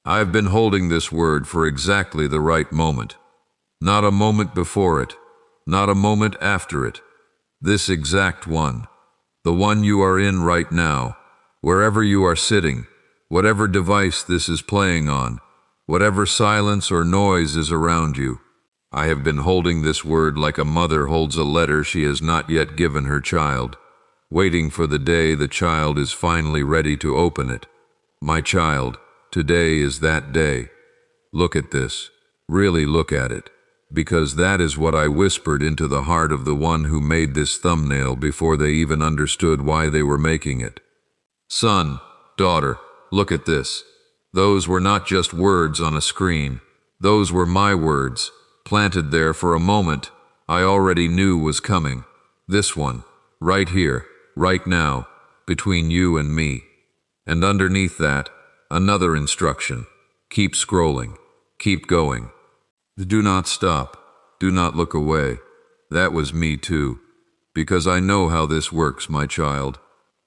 I've been holding this word for exactly the right moment. Not a moment before it, not a moment after it. This exact one. The one you are in right now, wherever you are sitting, whatever device this is playing on, whatever silence or noise is around you. I have been holding this word like a mother holds a letter she has not yet given her child, waiting for the day the child is finally ready to open it. My child, today is that day. Look at this. Really look at it, because that is what I whispered into the heart of the one who made this thumbnail before they even understood why they were making it. Son, daughter, look at this. Those were not just words on a screen. Those were my words, planted there for a moment I already knew was coming. This one, right here, right now, between you and me. And underneath that, another instruction. Keep scrolling. Keep going. Do not stop. Do not look away. That was me too. Because I know how this works, my child.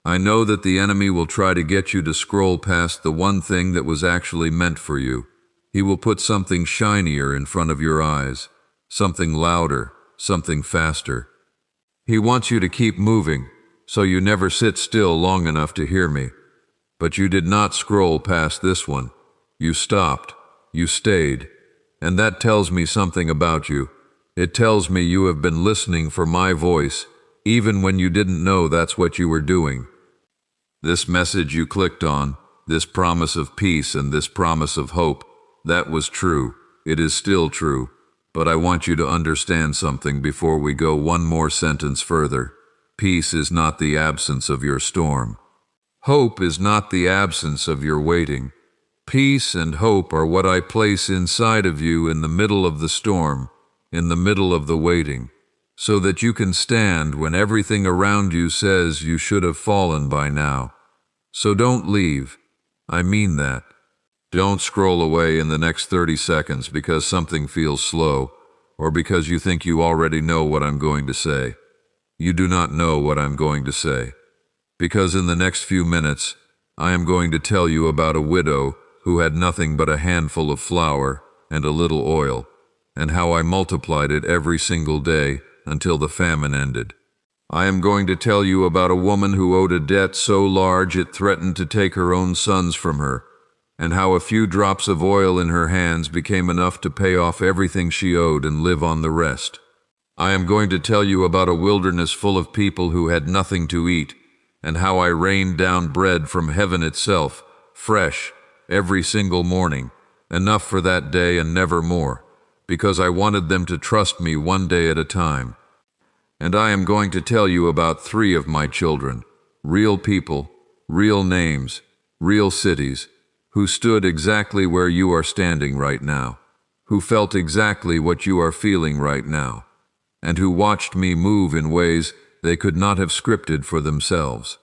I know that the enemy will try to get you to scroll past the one thing that was actually meant for you. He will put something shinier in front of your eyes, something louder, something faster. He wants you to keep moving, so you never sit still long enough to hear me. But you did not scroll past this one. You stopped. You stayed. And that tells me something about you. It tells me you have been listening for my voice, even when you didn't know that's what you were doing. This message you clicked on, this promise of peace and this promise of hope, that was true. It is still true. But I want you to understand something before we go one more sentence further. Peace is not the absence of your storm. Hope is not the absence of your waiting. Peace and hope are what I place inside of you in the middle of the storm, in the middle of the waiting, so that you can stand when everything around you says you should have fallen by now. So don't leave. I mean that. Don't scroll away in the next 30 seconds because something feels slow, or because you think you already know what I'm going to say. You do not know what I'm going to say. Because in the next few minutes, I am going to tell you about a widow who had nothing but a handful of flour and a little oil, and how I multiplied it every single day until the famine ended. I am going to tell you about a woman who owed a debt so large it threatened to take her own sons from her, and how a few drops of oil in her hands became enough to pay off everything she owed and live on the rest. I am going to tell you about a wilderness full of people who had nothing to eat, and how I rained down bread from heaven itself, fresh, every single morning, enough for that day and never more, because I wanted them to trust me one day at a time. And I am going to tell you about 3 of my children, real people, real names, real cities, who stood exactly where you are standing right now, who felt exactly what you are feeling right now, and who watched me move in ways they could not have scripted for themselves.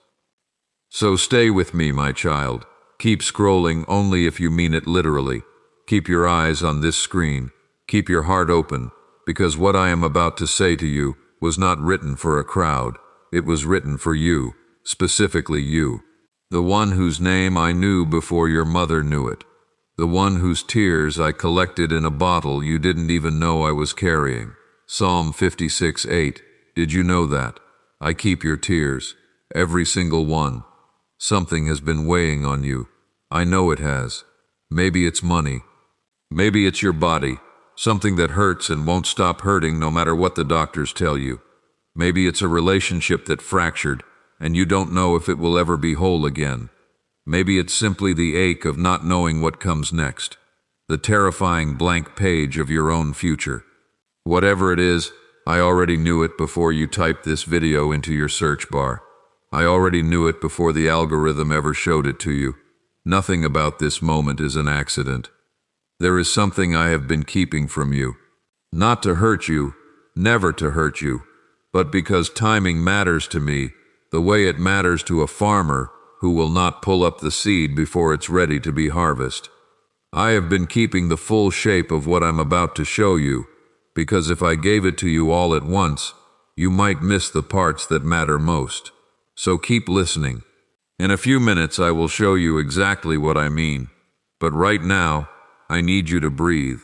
So stay with me, my child. Keep scrolling only if you mean it literally. Keep your eyes on this screen. Keep your heart open, because what I am about to say to you was not written for a crowd. It was written for you, specifically you. The one whose name I knew before your mother knew it. The one whose tears I collected in a bottle you didn't even know I was carrying. Psalm 56:8. Did you know that? I keep your tears, every single one. Something has been weighing on you. I know it has. Maybe it's money. Maybe it's your body, something that hurts and won't stop hurting no matter what the doctors tell you. Maybe it's a relationship that fractured, and you don't know if it will ever be whole again. Maybe it's simply the ache of not knowing what comes next, the terrifying blank page of your own future. Whatever it is, I already knew it before you typed this video into your search bar. I already knew it before the algorithm ever showed it to you. Nothing about this moment is an accident. There is something I have been keeping from you. Not to hurt you, never to hurt you, but because timing matters to me, the way it matters to a farmer who will not pull up the seed before it's ready to be harvested. I have been keeping the full shape of what I'm about to show you, because if I gave it to you all at once, you might miss the parts that matter most. So keep listening. In a few minutes I will show you exactly what I mean. But right now, I need you to breathe.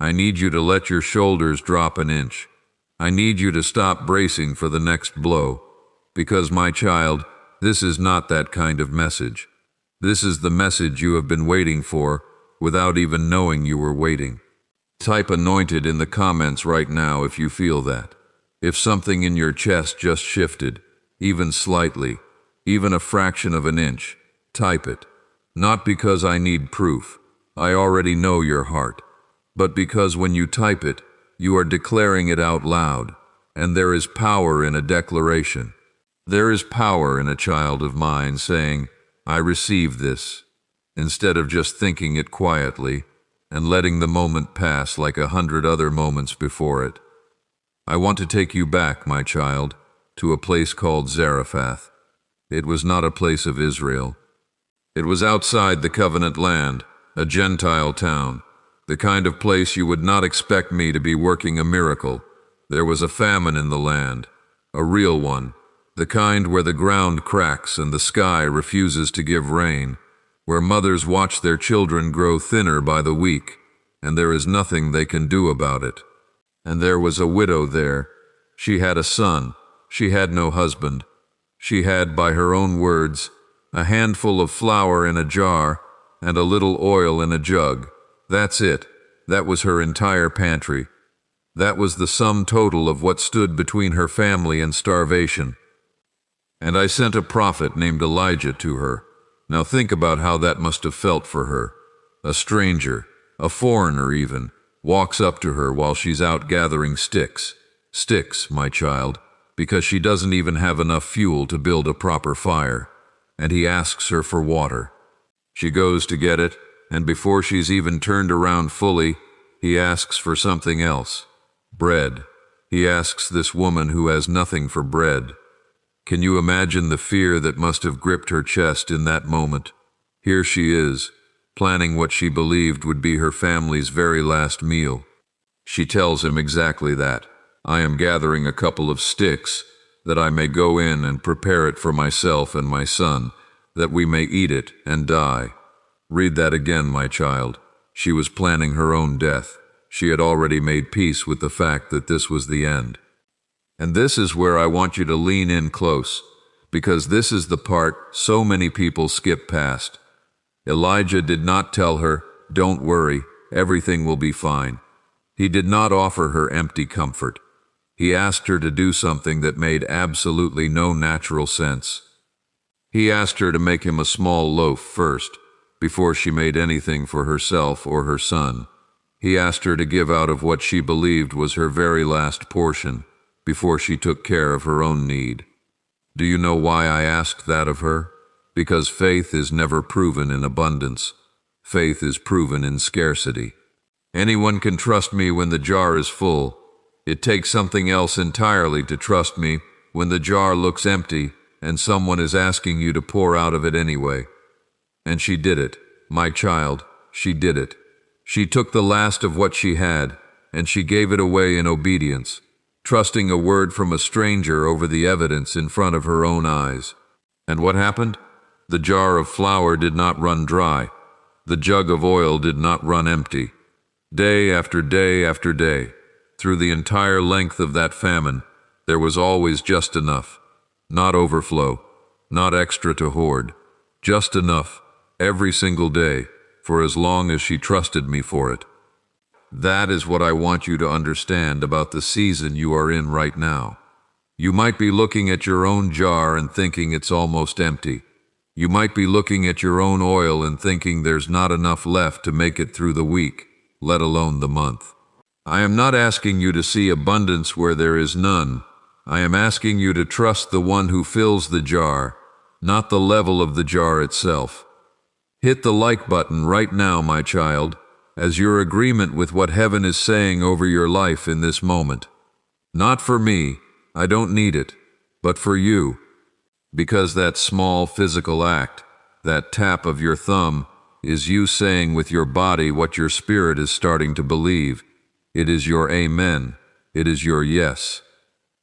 I need you to let your shoulders drop an inch. I need you to stop bracing for the next blow. Because, my child, this is not that kind of message. This is the message you have been waiting for without even knowing you were waiting. Type anointed in the comments right now if you feel that. If something in your chest just shifted, even slightly, even a fraction of an inch, type it. Not because I need proof. I already know your heart. But because when you type it, you are declaring it out loud, and there is power in a declaration. There is power in a child of mine saying, I receive this, instead of just thinking it quietly and letting the moment pass like 100 other moments before it. I want to take you back, my child, to a place called Zarephath. It was not a place of Israel. It was outside the covenant land, a Gentile town, the kind of place you would not expect me to be working a miracle. There was a famine in the land, a real one, the kind where the ground cracks and the sky refuses to give rain, where mothers watch their children grow thinner by the week, and there is nothing they can do about it. And there was a widow there. She had a son. She had no husband. She had, by her own words, a handful of flour in a jar and a little oil in a jug. That's it. That was her entire pantry. That was the sum total of what stood between her family and starvation. And I sent a prophet named Elijah to her. Now think about how that must have felt for her. A stranger, a foreigner even, walks up to her while she's out gathering sticks. Sticks, my child, because she doesn't even have enough fuel to build a proper fire. And he asks her for water. She goes to get it, and before she's even turned around fully, he asks for something else. Bread. He asks this woman who has nothing for bread. Can you imagine the fear that must have gripped her chest in that moment? Here she is, planning what she believed would be her family's very last meal. She tells him exactly that. I am gathering a couple of sticks, that I may go in and prepare it for myself and my son, that we may eat it and die. Read that again, my child. She was planning her own death. She had already made peace with the fact that this was the end. And this is where I want you to lean in close, because this is the part so many people skip past. Elijah did not tell her, don't worry, everything will be fine. He did not offer her empty comfort. He asked her to do something that made absolutely no natural sense. He asked her to make him a small loaf first, before she made anything for herself or her son. He asked her to give out of what she believed was her very last portion, before she took care of her own need. Do you know why I asked that of her? Because faith is never proven in abundance. Faith is proven in scarcity. Anyone can trust me when the jar is full. It takes something else entirely to trust me when the jar looks empty and someone is asking you to pour out of it anyway. And she did it, my child, she did it. She took the last of what she had, and she gave it away in obedience, trusting a word from a stranger over the evidence in front of her own eyes. And what happened? The jar of flour did not run dry. The jug of oil did not run empty. Day after day after day, through the entire length of that famine, there was always just enough. Not overflow, not extra to hoard. Just enough, every single day, for as long as she trusted me for it. That is what I want you to understand about the season you are in right now. You might be looking at your own jar and thinking it's almost empty. You might be looking at your own oil and thinking there's not enough left to make it through the week, let alone the month. I am not asking you to see abundance where there is none. I am asking you to trust the one who fills the jar, not the level of the jar itself. Hit the like button right now, my child, as your agreement with what heaven is saying over your life in this moment. Not for me, I don't need it, but for you. Because that small physical act, that tap of your thumb, is you saying with your body what your spirit is starting to believe. It is your amen. It is your yes.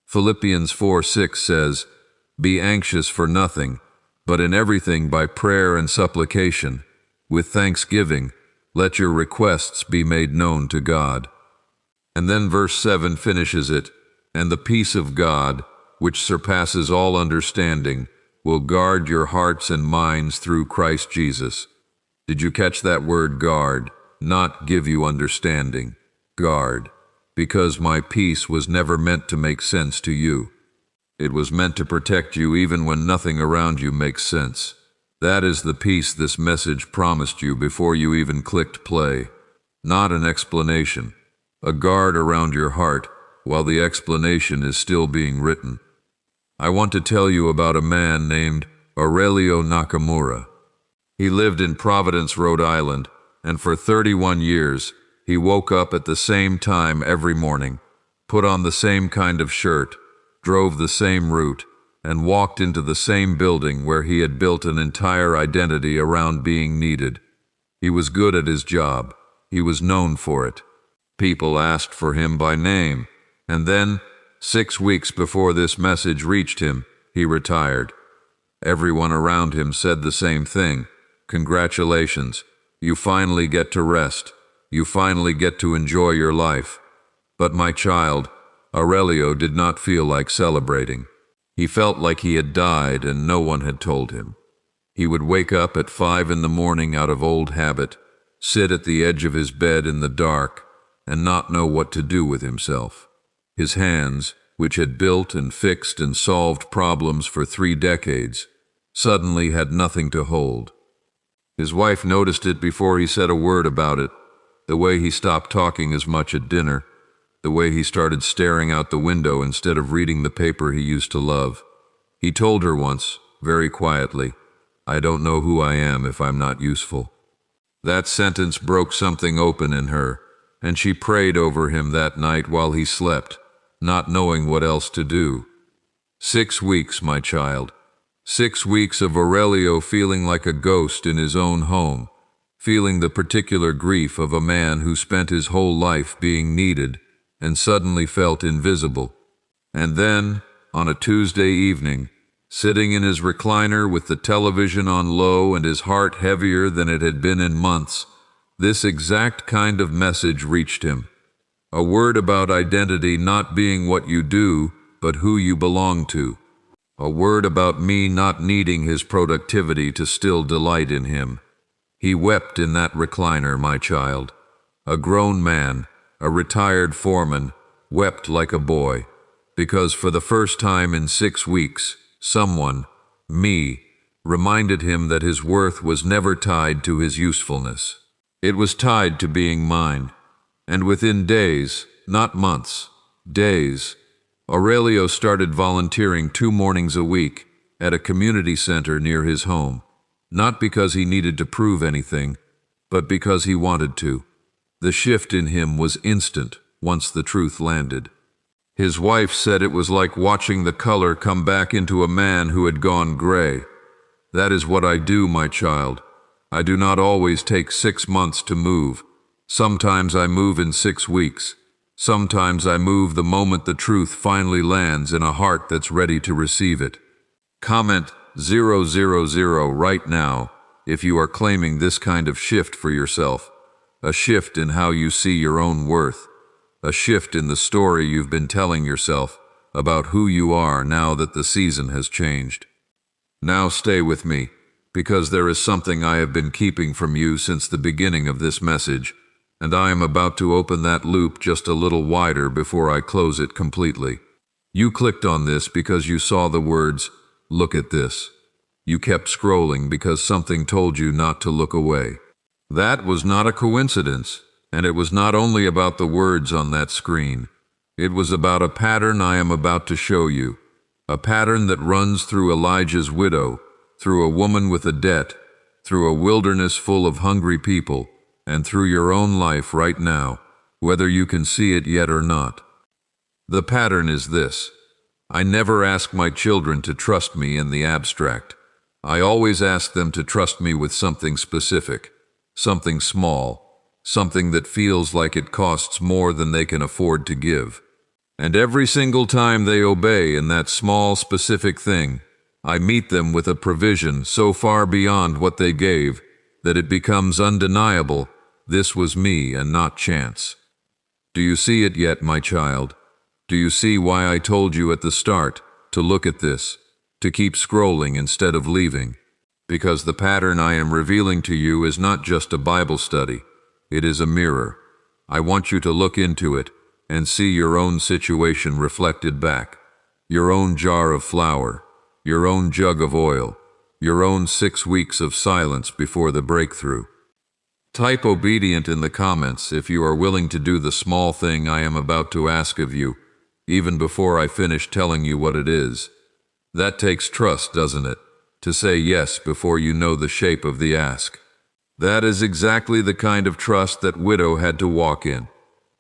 Philippians 4:6 says, "Be anxious for nothing, but in everything by prayer and supplication, With thanksgiving, let your requests be made known to God. And then verse 7 finishes it, and the peace of God, which surpasses all understanding, will guard your hearts and minds through Christ Jesus. Did you catch that word guard? Not give you understanding. Guard. Because my peace was never meant to make sense to you. It was meant to protect you even when nothing around you makes sense. That is the peace this message promised you before you even clicked play. Not an explanation. A guard around your heart while the explanation is still being written. I want to tell you about a man named Aurelio Nakamura. He lived in Providence, Rhode Island, and for 31 years, he woke up at the same time every morning, put on the same kind of shirt, drove the same route, and walked into the same building where he had built an entire identity around being needed. He was good at his job. He was known for it. People asked for him by name, and then, 6 weeks before this message reached him, he retired. Everyone around him said the same thing. Congratulations, you finally get to rest. You finally get to enjoy your life. But my child, Aurelio did not feel like celebrating. He felt like he had died and no one had told him. He would wake up at 5 in the morning out of old habit, sit at the edge of his bed in the dark, and not know what to do with himself. His hands, which had built and fixed and solved problems for 3 decades, suddenly had nothing to hold. His wife noticed it before he said a word about it, the way he stopped talking as much at dinner, the way he started staring out the window instead of reading the paper he used to love. He told her once, very quietly, "I don't know who I am if I'm not useful." That sentence broke something open in her, and she prayed over him that night while he slept, not knowing what else to do. 6 weeks, my child. 6 weeks of Aurelio feeling like a ghost in his own home, feeling the particular grief of a man who spent his whole life being needed and suddenly felt invisible. And then, on a Tuesday evening, sitting in his recliner with the television on low and his heart heavier than it had been in months, this exact kind of message reached him. A word about identity not being what you do, but who you belong to. A word about me not needing his productivity to still delight in him. He wept in that recliner, my child. A grown man, a retired foreman, wept like a boy, because for the first time in 6 weeks, someone, me, reminded him that his worth was never tied to his usefulness. It was tied to being mine. And within days, not months, days, Aurelio started volunteering 2 mornings a week at a community center near his home, not because he needed to prove anything, but because he wanted to. The shift in him was instant once the truth landed. His wife said it was like watching the color come back into a man who had gone gray. That is what I do, my child. I do not always take 6 months to move. Sometimes I move in 6 weeks. Sometimes I move the moment the truth finally lands in a heart that's ready to receive it. Comment 000 right now if you are claiming this kind of shift for yourself. A shift in how you see your own worth. A shift in the story you've been telling yourself about who you are now that the season has changed. Now stay with me, because there is something I have been keeping from you since the beginning of this message, and I am about to open that loop just a little wider before I close it completely. You clicked on this because you saw the words, "Look at this." You kept scrolling because something told you not to look away. That was not a coincidence, and it was not only about the words on that screen. It was about a pattern I am about to show you, a pattern that runs through Elijah's widow, through a woman with a debt, through a wilderness full of hungry people, and through your own life right now, whether you can see it yet or not. The pattern is this. I never ask my children to trust me in the abstract. I always ask them to trust me with something specific, something small, something that feels like it costs more than they can afford to give. And every single time they obey in that small, specific thing, I meet them with a provision so far beyond what they gave that it becomes undeniable this was me and not chance. Do you see it yet, my child? Do you see why I told you at the start to look at this, to keep scrolling instead of leaving? Because the pattern I am revealing to you is not just a Bible study. It is a mirror. I want you to look into it and see your own situation reflected back. Your own jar of flour, your own jug of oil, your own 6 weeks of silence before the breakthrough. Type obedient in the comments if you are willing to do the small thing I am about to ask of you, even before I finish telling you what it is. That takes trust, doesn't it? To say yes before you know the shape of the ask. That is exactly the kind of trust that widow had to walk in.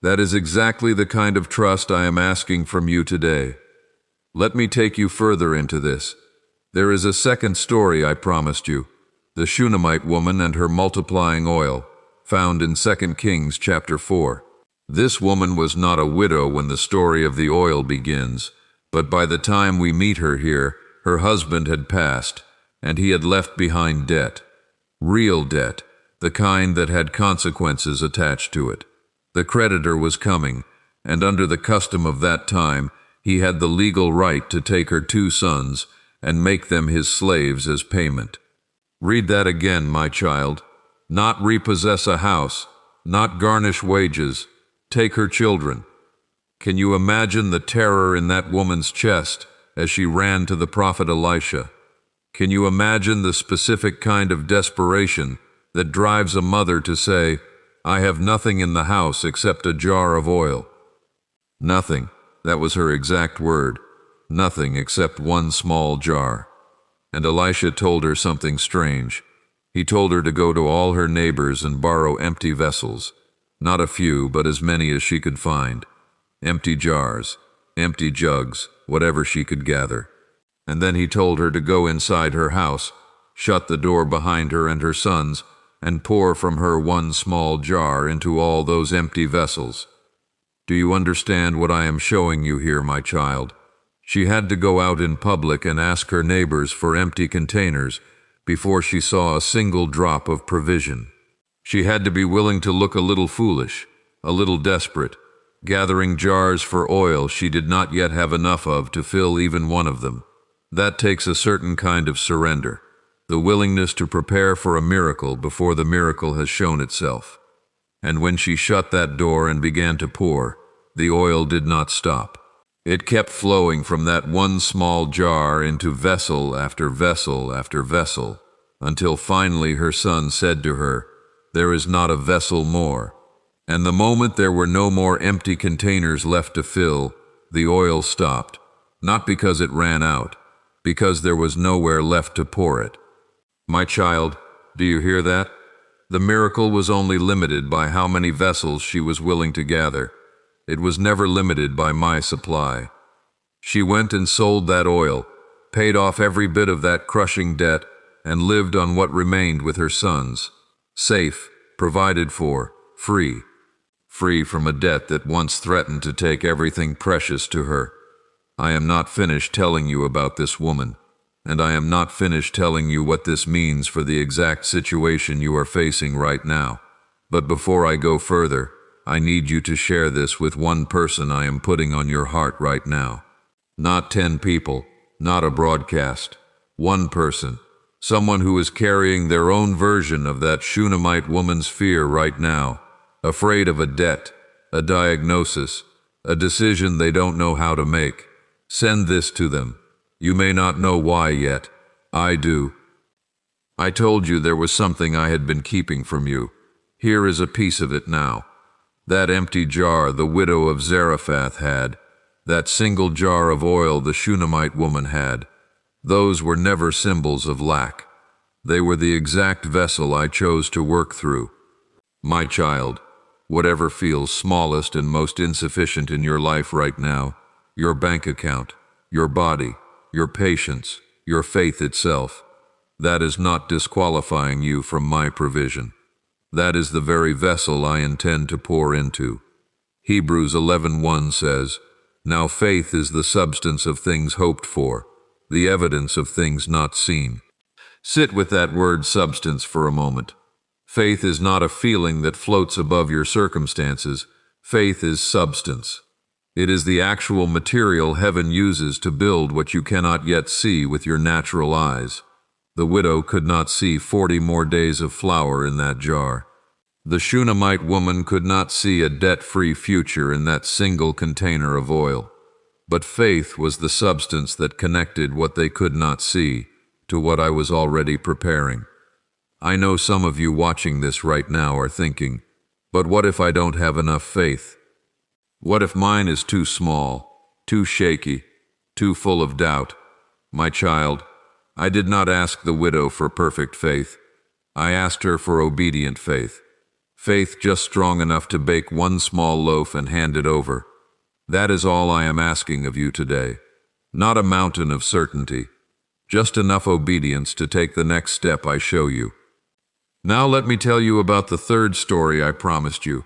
That is exactly the kind of trust I am asking from you today. Let me take you further into this. There is a second story I promised you, the Shunammite woman and her multiplying oil, found in 2 Kings chapter 4. This woman was not a widow when the story of the oil begins, but by the time we meet her here, her husband had passed, and he had left behind debt. Real debt, the kind that had consequences attached to it. The creditor was coming, and under the custom of that time, he had the legal right to take her 2 sons and make them his slaves as payment. Read that again, my child. Not repossess a house, not garnish wages, take her children. Can you imagine the terror in that woman's chest as she ran to the prophet Elisha? Can you imagine the specific kind of desperation that drives a mother to say, I have nothing in the house except a jar of oil? Nothing. That was her exact word. Nothing except one small jar. And Elisha told her something strange. He told her to go to all her neighbors and borrow empty vessels. Not a few, but as many as she could find. Empty jars, empty jugs, whatever she could gather. And then he told her to go inside her house, shut the door behind her and her sons, and pour from her one small jar into all those empty vessels. Do you understand what I am showing you here, my child? She had to go out in public and ask her neighbors for empty containers before she saw a single drop of provision. She had to be willing to look a little foolish, a little desperate, gathering jars for oil she did not yet have enough of to fill even one of them. That takes a certain kind of surrender, the willingness to prepare for a miracle before the miracle has shown itself. And when she shut that door and began to pour, the oil did not stop. It kept flowing from that one small jar into vessel after vessel after vessel, until finally her son said to her, There is not a vessel more. And the moment there were no more empty containers left to fill, the oil stopped, not because it ran out, because there was nowhere left to pour it. My child, do you hear that? The miracle was only limited by how many vessels she was willing to gather. It was never limited by my supply. She went and sold that oil, paid off every bit of that crushing debt, and lived on what remained with her sons. Safe, provided for, free. Free from a debt that once threatened to take everything precious to her. I am not finished telling you about this woman, and I am not finished telling you what this means for the exact situation you are facing right now. But before I go further, I need you to share this with one person I am putting on your heart right now. Not 10 people, not a broadcast. One person, someone who is carrying their own version of that Shunammite woman's fear right now, afraid of a debt, a diagnosis, a decision they don't know how to make. Send this to them. You may not know why yet. I do. I told you there was something I had been keeping from you. Here is a piece of it now. That empty jar the widow of Zarephath had, that single jar of oil the Shunammite woman had, those were never symbols of lack. They were the exact vessel I chose to work through. My child, whatever feels smallest and most insufficient in your life right now, your bank account, your body, your patience, your faith itself, that is not disqualifying you from my provision. That is the very vessel I intend to pour into. Hebrews 11:1 says, Now faith is the substance of things hoped for, the evidence of things not seen. Sit with that word substance for a moment. Faith is not a feeling that floats above your circumstances. Faith is substance. It is the actual material heaven uses to build what you cannot yet see with your natural eyes. The widow could not see 40 more days of flour in that jar. The Shunammite woman could not see a debt-free future in that single container of oil. But faith was the substance that connected what they could not see to what I was already preparing. I know some of you watching this right now are thinking, but what if I don't have enough faith? What if mine is too small, too shaky, too full of doubt? My child, I did not ask the widow for perfect faith. I asked her for obedient faith. Faith just strong enough to bake one small loaf and hand it over. That is all I am asking of you today. Not a mountain of certainty, just enough obedience to take the next step I show you. Now let me tell you about the third story I promised you,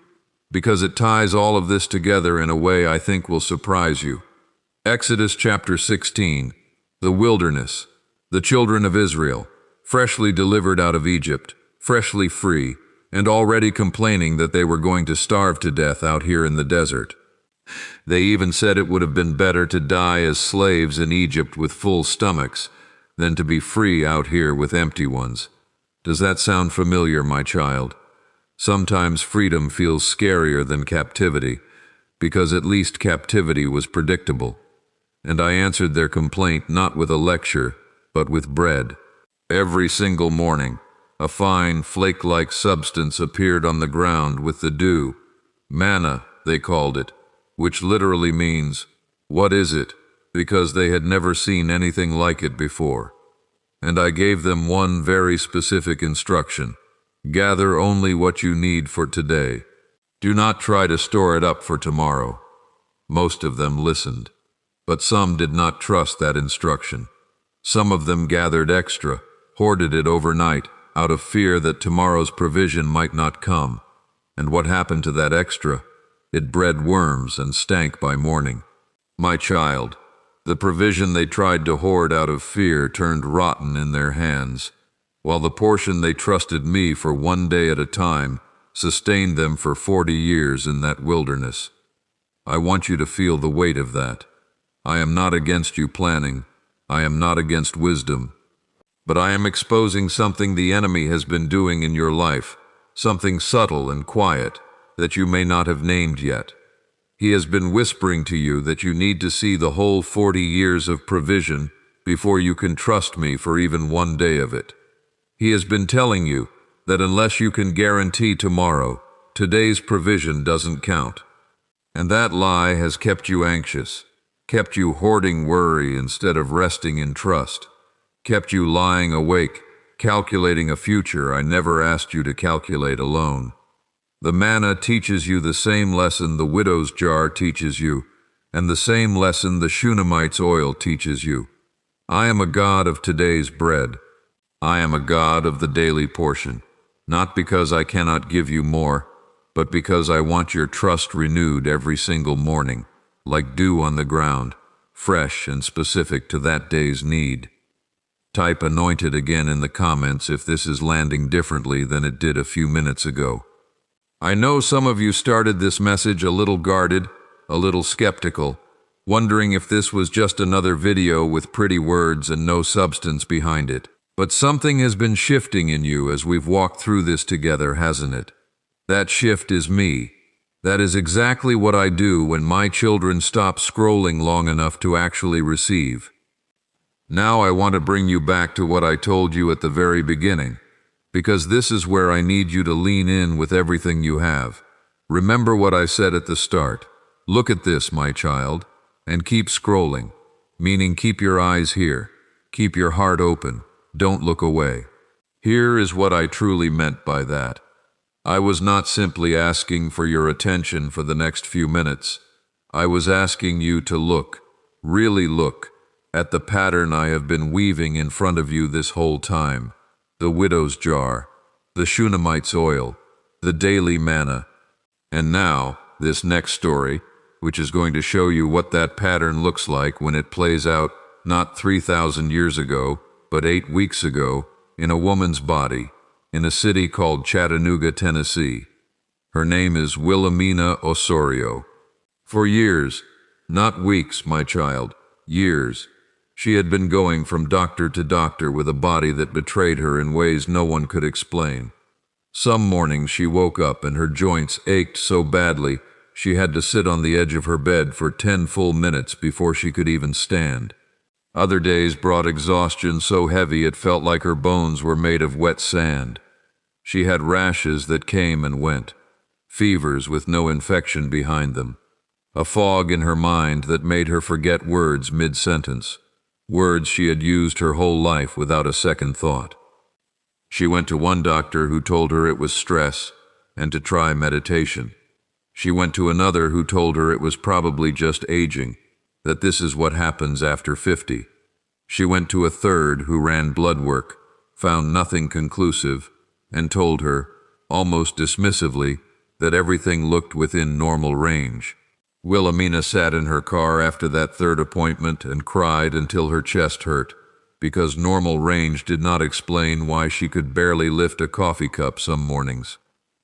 because it ties all of this together in a way I think will surprise you. Exodus chapter 16, the wilderness, the children of Israel, freshly delivered out of Egypt, freshly free, and already complaining that they were going to starve to death out here in the desert. They even said it would have been better to die as slaves in Egypt with full stomachs than to be free out here with empty ones. Does that sound familiar, my child? Sometimes freedom feels scarier than captivity, because at least captivity was predictable. And I answered their complaint not with a lecture, but with bread. Every single morning, a fine, flake-like substance appeared on the ground with the dew. Manna, they called it, which literally means, "What is it?" because they had never seen anything like it before. And I gave them one very specific instruction: gather only what you need for today. Do not try to store it up for tomorrow. Most of them listened, but some did not trust that instruction. Some of them gathered extra, hoarded it overnight, out of fear that tomorrow's provision might not come. And what happened to that extra? It bred worms and stank by morning. My child, the provision they tried to hoard out of fear turned rotten in their hands, while the portion they trusted me for one day at a time sustained them for 40 years in that wilderness. I want you to feel the weight of that. I am not against you planning. I am not against wisdom. But I am exposing something the enemy has been doing in your life, something subtle and quiet that you may not have named yet. He has been whispering to you that you need to see the whole 40 years of provision before you can trust me for even one day of it. He has been telling you that unless you can guarantee tomorrow, today's provision doesn't count. And that lie has kept you anxious, kept you hoarding worry instead of resting in trust, kept you lying awake, calculating a future I never asked you to calculate alone. The manna teaches you the same lesson the widow's jar teaches you, and the same lesson the Shunammite's oil teaches you. I am a God of today's bread. I am a God of the daily portion, not because I cannot give you more, but because I want your trust renewed every single morning, like dew on the ground, fresh and specific to that day's need. Type anointed again in the comments if this is landing differently than it did a few minutes ago. I know some of you started this message a little guarded, a little skeptical, wondering if this was just another video with pretty words and no substance behind it. But something has been shifting in you as we've walked through this together, hasn't it? That shift is me. That is exactly what I do when my children stop scrolling long enough to actually receive. Now I want to bring you back to what I told you at the very beginning, because this is where I need you to lean in with everything you have. Remember what I said at the start. Look at this, my child, and keep scrolling, meaning keep your eyes here, keep your heart open, don't look away. Here is what I truly meant by that. I was not simply asking for your attention for the next few minutes. I was asking you to look, really look, at the pattern I have been weaving in front of you this whole time. The widow's jar, the Shunammite's oil, the daily manna. And now, this next story, which is going to show you what that pattern looks like when it plays out not 3,000 years ago, but 8 weeks ago, in a woman's body, in a city called Chattanooga, Tennessee. Her name is Willamina Osorio. For years, not weeks, my child, years, she had been going from doctor to doctor with a body that betrayed her in ways no one could explain. Some mornings she woke up and her joints ached so badly she had to sit on the edge of her bed for 10 full minutes before she could even stand. Other days brought exhaustion so heavy it felt like her bones were made of wet sand. She had rashes that came and went, fevers with no infection behind them, a fog in her mind that made her forget words mid-sentence, words she had used her whole life without a second thought. She went to one doctor who told her it was stress and to try meditation. She went to another who told her it was probably just aging, that this is what happens after 50. She went to a third who ran blood work, found nothing conclusive, and told her, almost dismissively, that everything looked within normal range. Willamina sat in her car after that third appointment and cried until her chest hurt, because normal range did not explain why she could barely lift a coffee cup some mornings.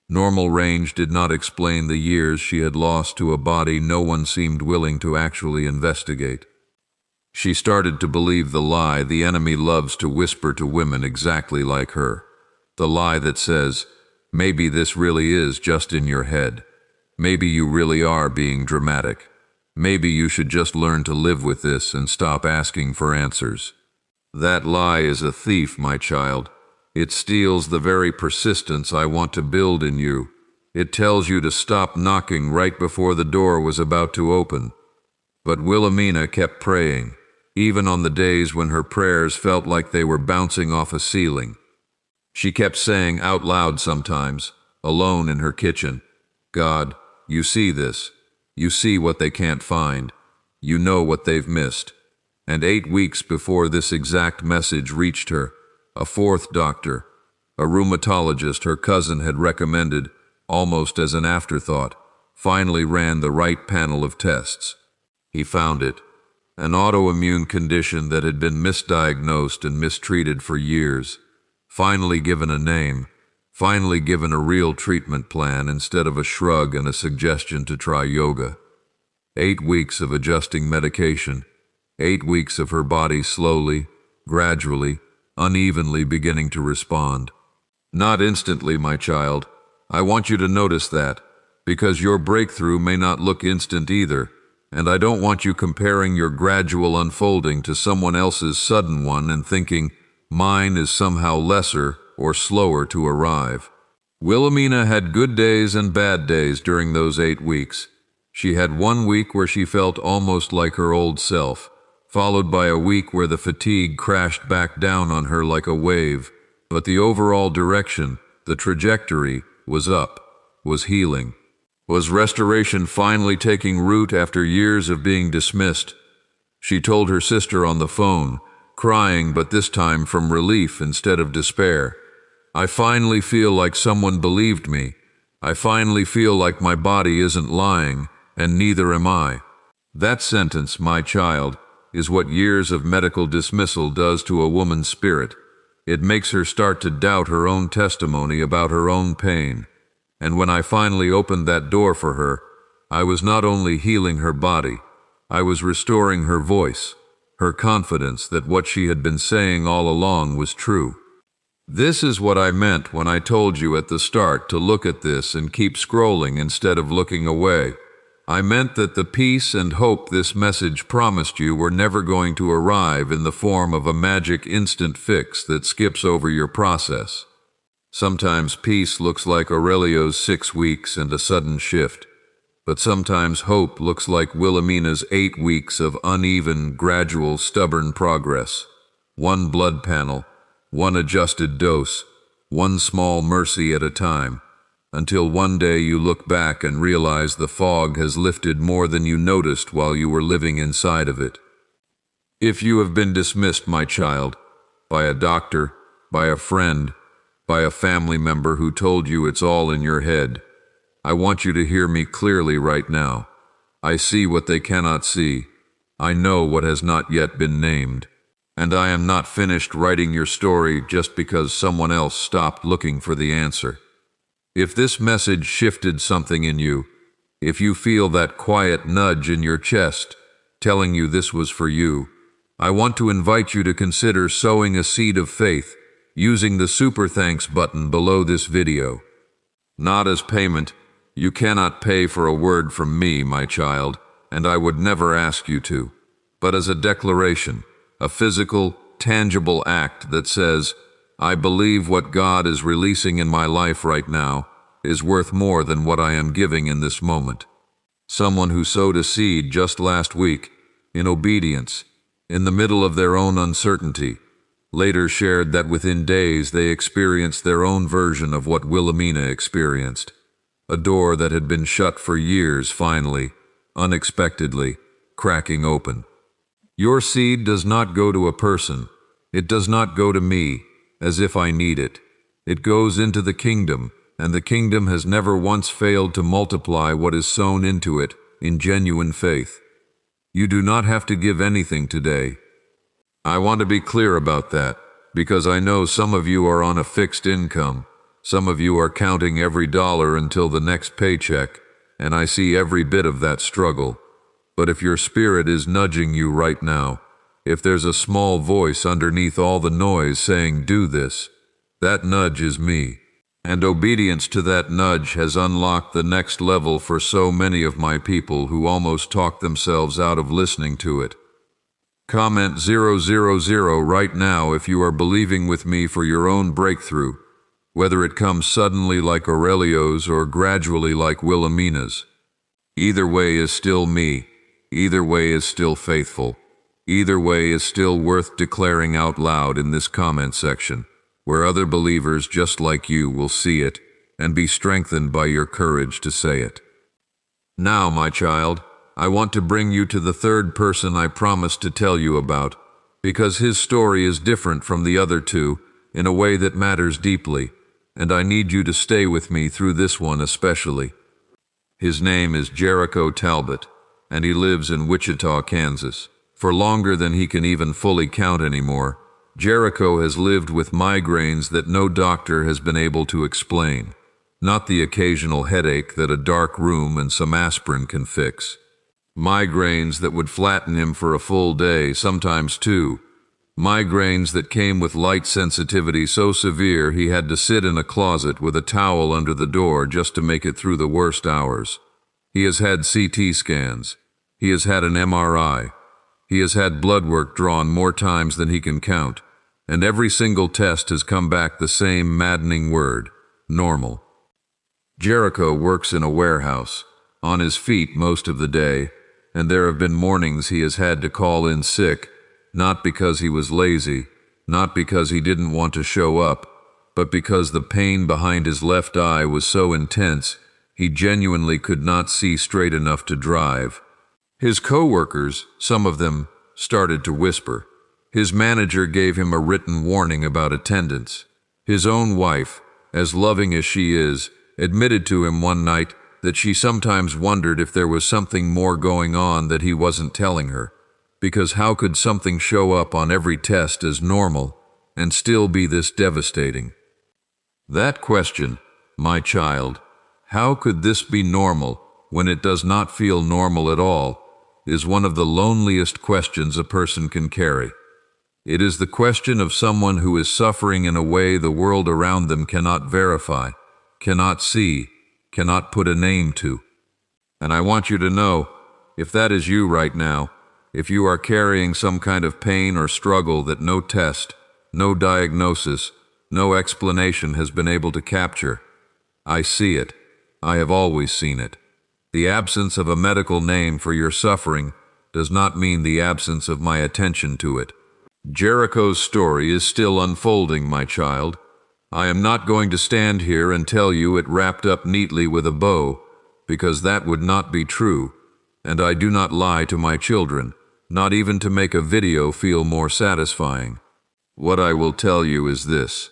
Normal range did not explain the years she had lost to a body no one seemed willing to actually investigate. She started to believe the lie the enemy loves to whisper to women exactly like her. The lie that says, maybe this really is just in your head. Maybe you really are being dramatic. Maybe you should just learn to live with this and stop asking for answers. That lie is a thief, my child. It steals the very persistence I want to build in you. It tells you to stop knocking right before the door was about to open. But Willamina kept praying, even on the days when her prayers felt like they were bouncing off a ceiling. She kept saying out loud sometimes, alone in her kitchen, God, you see this. You see what they can't find. You know what they've missed. And 8 weeks before this exact message reached her, a fourth doctor, a rheumatologist her cousin had recommended, almost as an afterthought, finally ran the right panel of tests. He found it, an autoimmune condition that had been misdiagnosed and mistreated for years, finally given a name, finally given a real treatment plan instead of a shrug and a suggestion to try yoga. 8 weeks of adjusting medication, 8 weeks of her body slowly, gradually, unevenly beginning to respond. Not instantly, my child. I want you to notice that, because your breakthrough may not look instant either, and I don't want you comparing your gradual unfolding to someone else's sudden one and thinking, mine is somehow lesser or slower to arrive. Willamina had good days and bad days during those 8 weeks. She had 1 week where she felt almost like her old self, followed by a week where the fatigue crashed back down on her like a wave, but the overall direction, the trajectory, was up, was healing. Was restoration finally taking root after years of being dismissed? She told her sister on the phone, crying but this time from relief instead of despair. I finally feel like someone believed me. I finally feel like my body isn't lying, and neither am I. That sentence, my child, is what years of medical dismissal does to a woman's spirit. It makes her start to doubt her own testimony about her own pain. And when I finally opened that door for her, I was not only healing her body, I was restoring her voice, her confidence that what she had been saying all along was true. This is what I meant when I told you at the start to look at this and keep scrolling instead of looking away. I meant that the peace and hope this message promised you were never going to arrive in the form of a magic instant fix that skips over your process. Sometimes peace looks like Aurelio's 6 weeks and a sudden shift, but sometimes hope looks like Willamina's 8 weeks of uneven, gradual, stubborn progress. 1 blood panel, 1 adjusted dose, 1 small mercy at a time, until one day you look back and realize the fog has lifted more than you noticed while you were living inside of it. If you have been dismissed, my child, by a doctor, by a friend, by a family member who told you it's all in your head, I want you to hear me clearly right now. I see what they cannot see. I know what has not yet been named. And I am not finished writing your story just because someone else stopped looking for the answer. If this message shifted something in you, if you feel that quiet nudge in your chest telling you this was for you, I want to invite you to consider sowing a seed of faith using the Super Thanks button below this video. Not as payment. You cannot pay for a word from me, my child, and I would never ask you to, but as a declaration, a physical, tangible act that says, I believe what God is releasing in my life right now is worth more than what I am giving in this moment. Someone who sowed a seed just last week, in obedience, in the middle of their own uncertainty, later shared that within days they experienced their own version of what Willamina experienced. A door that had been shut for years finally, unexpectedly, cracking open. Your seed does not go to a person. It does not go to me, as if I need it. It goes into the kingdom, and the kingdom has never once failed to multiply what is sown into it in genuine faith. You do not have to give anything today. I want to be clear about that, because I know some of you are on a fixed income. Some of you are counting every dollar until the next paycheck, and I see every bit of that struggle. But if your spirit is nudging you right now, if there's a small voice underneath all the noise saying, do this, that nudge is me. And obedience to that nudge has unlocked the next level for so many of my people who almost talked themselves out of listening to it. Comment 000 right now if you are believing with me for your own breakthrough, whether it comes suddenly like Aurelio's or gradually like Willamina's. Either way is still me. Either way is still faithful. Either way is still worth declaring out loud in this comment section, where other believers just like you will see it and be strengthened by your courage to say it. Now, my child, I want to bring you to the third person I promised to tell you about, because his story is different from the other two in a way that matters deeply, and I need you to stay with me through this one especially. His name is Jericho Talbot, and he lives in Wichita, Kansas. For longer than he can even fully count anymore, Jericho has lived with migraines that no doctor has been able to explain, not the occasional headache that a dark room and some aspirin can fix. Migraines that would flatten him for a full day, sometimes two. Migraines that came with light sensitivity so severe he had to sit in a closet with a towel under the door just to make it through the worst hours. He has had CT scans. He has had an MRI. He has had blood work drawn more times than he can count, and every single test has come back the same maddening word, normal. Jericho works in a warehouse, on his feet most of the day, and there have been mornings he has had to call in sick, not because he was lazy, not because he didn't want to show up, but because the pain behind his left eye was so intense he genuinely could not see straight enough to drive. His co-workers, some of them, started to whisper. His manager gave him a written warning about attendance. His own wife, as loving as she is, admitted to him one night that she sometimes wondered if there was something more going on that he wasn't telling her, because how could something show up on every test as normal and still be this devastating? That question, my child, how could this be normal when it does not feel normal at all, is one of the loneliest questions a person can carry. It is the question of someone who is suffering in a way the world around them cannot verify, cannot see, cannot put a name to. And I want you to know, if that is you right now, if you are carrying some kind of pain or struggle that no test, no diagnosis, no explanation has been able to capture, I see it. I have always seen it. The absence of a medical name for your suffering does not mean the absence of my attention to it. Jericho's story is still unfolding, my child. I am not going to stand here and tell you it wrapped up neatly with a bow, because that would not be true, and I do not lie to my children, not even to make a video feel more satisfying. What I will tell you is this.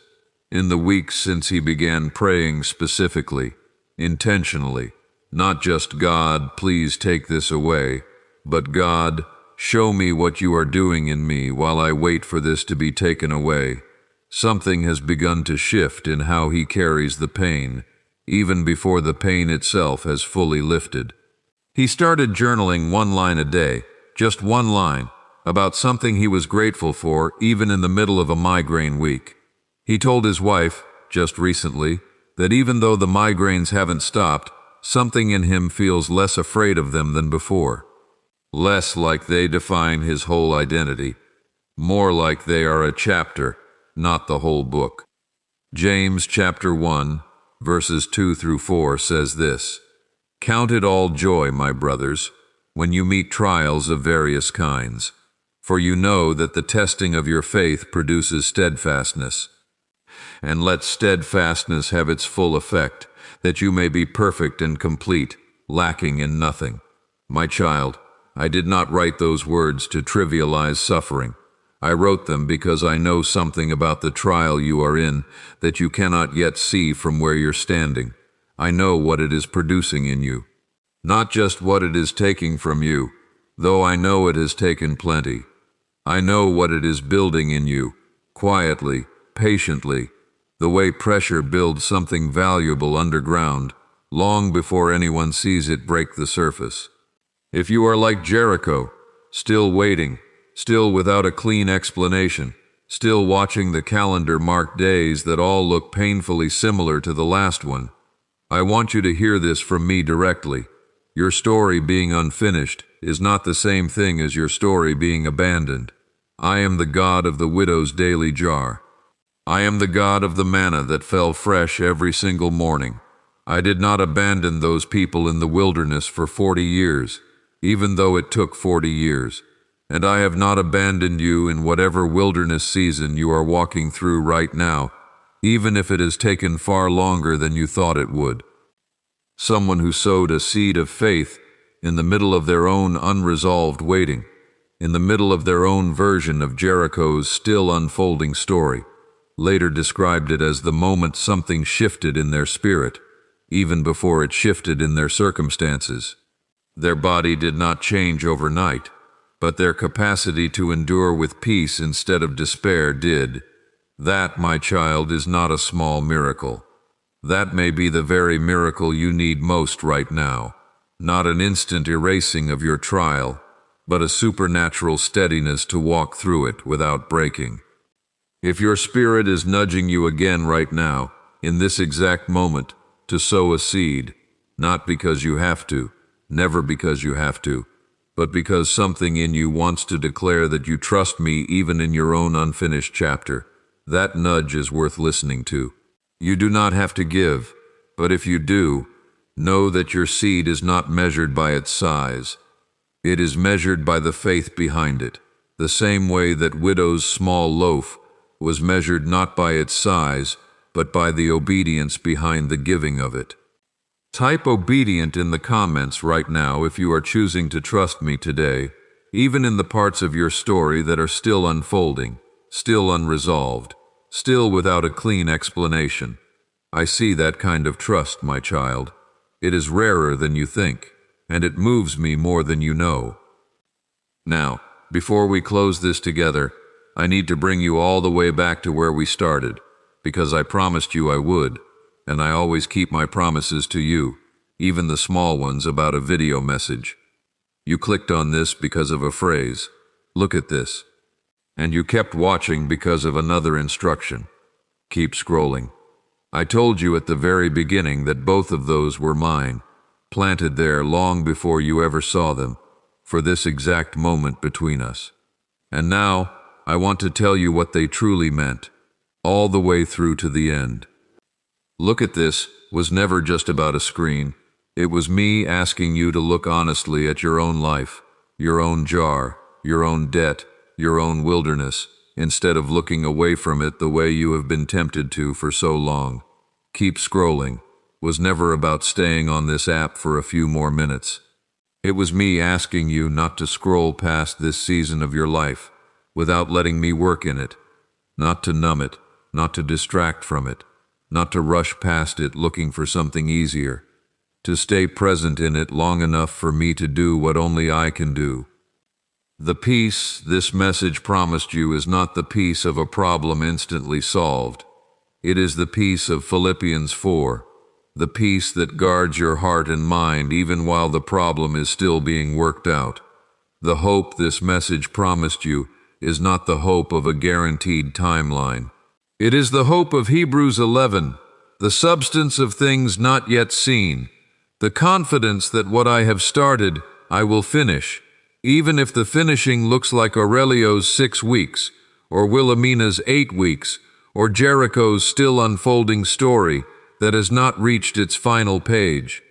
In the weeks since he began praying specifically, intentionally, not just God, please take this away, but God, Show me what you are doing in me while I wait for this to be taken away. Something has begun to shift in how he carries the pain, even before the pain itself has fully lifted. He started journaling 1 line a day, just 1 line, about something he was grateful for even in the middle of a migraine week. He told his wife, just recently, that even though the migraines haven't stopped, something in him feels less afraid of them than before. Less like they define his whole identity, more like they are a chapter, not the whole book. James chapter 1, verses 2 through 4 says this: "Count it all joy, my brothers, when you meet trials of various kinds, for you know that the testing of your faith produces steadfastness. And let steadfastness have its full effect, that you may be perfect and complete, lacking in nothing." My child, I did not write those words to trivialize suffering. I wrote them because I know something about the trial you are in that you cannot yet see from where you're standing. I know what it is producing in you. Not just what it is taking from you, though I know it has taken plenty. I know what it is building in you, quietly, patiently, the way pressure builds something valuable underground, long before anyone sees it break the surface. If you are like Jericho, still waiting, still without a clean explanation, still watching the calendar mark days that all look painfully similar to the last one, I want you to hear this from me directly. Your story being unfinished is not the same thing as your story being abandoned. I am the God of the widow's daily jar. I am the God of the manna that fell fresh every single morning. I did not abandon those people in the wilderness for 40 years, even though it took 40 years. And I have not abandoned you in whatever wilderness season you are walking through right now, even if it has taken far longer than you thought it would. Someone who sowed a seed of faith in the middle of their own unresolved waiting, in the middle of their own version of Jericho's still unfolding story, later described it as the moment something shifted in their spirit, even before it shifted in their circumstances. Their body did not change overnight, but their capacity to endure with peace instead of despair did. That, my child, is not a small miracle. That may be the very miracle you need most right now. Not an instant erasing of your trial, but a supernatural steadiness to walk through it without breaking. If your spirit is nudging you again right now, in this exact moment, to sow a seed, not because you have to, never because you have to, but because something in you wants to declare that you trust me even in your own unfinished chapter, that nudge is worth listening to. You do not have to give, but if you do, know that your seed is not measured by its size. It is measured by the faith behind it, the same way that widow's small loaf was measured not by its size, but by the obedience behind the giving of it. Type obedient in the comments right now if you are choosing to trust me today, even in the parts of your story that are still unfolding, still unresolved, still without a clean explanation. I see that kind of trust, my child. It is rarer than you think, and it moves me more than you know. Now, before we close this together, I need to bring you all the way back to where we started, because I promised you I would, and I always keep my promises to you, even the small ones about a video message. You clicked on this because of a phrase, "Look at this," and you kept watching because of another instruction, "Keep scrolling." I told you at the very beginning that both of those were mine, planted there long before you ever saw them, for this exact moment between us. And now, I want to tell you what they truly meant, all the way through to the end. Look at this was never just about a screen. It was me asking you to look honestly at your own life, your own jar, your own debt, your own wilderness, instead of looking away from it the way you have been tempted to for so long. Keep scrolling was never about staying on this app for a few more minutes. It was me asking you not to scroll past this season of your life without letting me work in it, not to numb it, not to distract from it, not to rush past it looking for something easier, to stay present in it long enough for me to do what only I can do. The peace this message promised you is not the peace of a problem instantly solved. It is the peace of Philippians 4, the peace that guards your heart and mind even while the problem is still being worked out. The hope this message promised you is not the hope of a guaranteed timeline. It is the hope of Hebrews 11, the substance of things not yet seen, the confidence that what I have started, I will finish, even if the finishing looks like Aurelio's 6 weeks, or Willamina's 8 weeks, or Jericho's still unfolding story that has not reached its final page.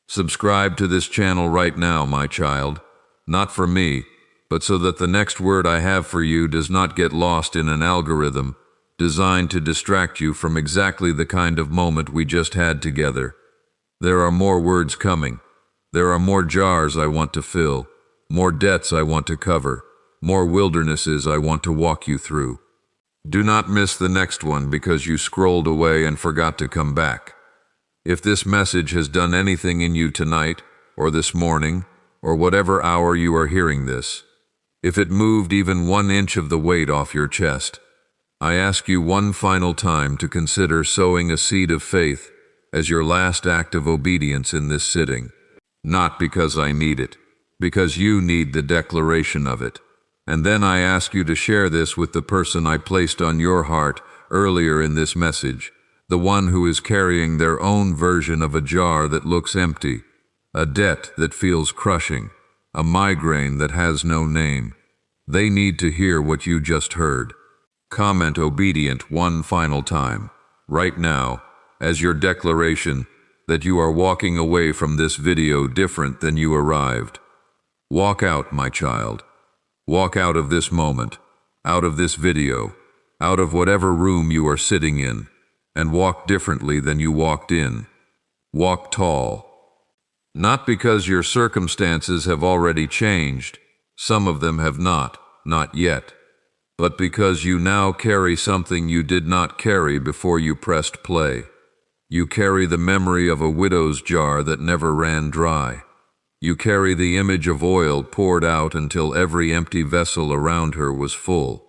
Subscribe to this channel right now, my child, not for me, but so that the next word I have for you does not get lost in an algorithm designed to distract you from exactly the kind of moment we just had together. There are more words coming. There are more jars I want to fill, more debts I want to cover, more wildernesses I want to walk you through. Do not miss the next one because you scrolled away and forgot to come back. If this message has done anything in you tonight, or this morning, or whatever hour you are hearing this, if it moved even 1 inch of the weight off your chest, I ask you one final time to consider sowing a seed of faith as your last act of obedience in this sitting. Not because I need it, because you need the declaration of it. And then I ask you to share this with the person I placed on your heart earlier in this message, the one who is carrying their own version of a jar that looks empty, a debt that feels crushing, a migraine that has no name. They need to hear what you just heard. Comment obedient one final time, right now, as your declaration that you are walking away from this video different than you arrived. Walk out, my child. Walk out of this moment, out of this video, out of whatever room you are sitting in, and walk differently than you walked in. Walk tall. Not because your circumstances have already changed, some of them have not yet, but because you now carry something you did not carry before you pressed play. You carry the memory of a widow's jar that never ran dry. You carry the image of oil poured out until every empty vessel around her was full.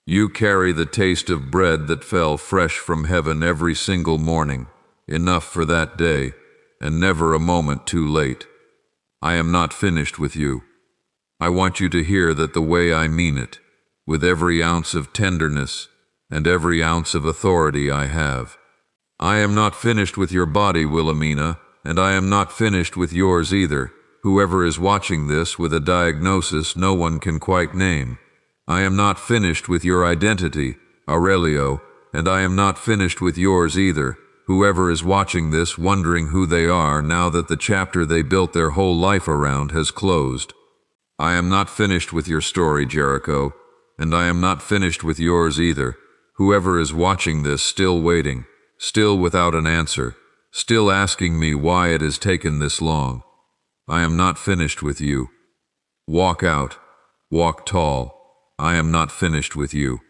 You carry the taste of bread that fell fresh from heaven every single morning, enough for that day, and never a moment too late. I am not finished with you. I want you to hear that the way I mean it, with every ounce of tenderness and every ounce of authority I have. I am not finished with your body, Willamina, and I am not finished with yours either, whoever is watching this with a diagnosis no one can quite name. I am not finished with your identity, Aurelio, and I am not finished with yours either, whoever is watching this wondering who they are now that the chapter they built their whole life around has closed. I am not finished with your story, Jericho, and I am not finished with yours either, whoever is watching this still waiting, still without an answer, still asking me why it has taken this long. I am not finished with you. Walk out. Walk tall. I am not finished with you.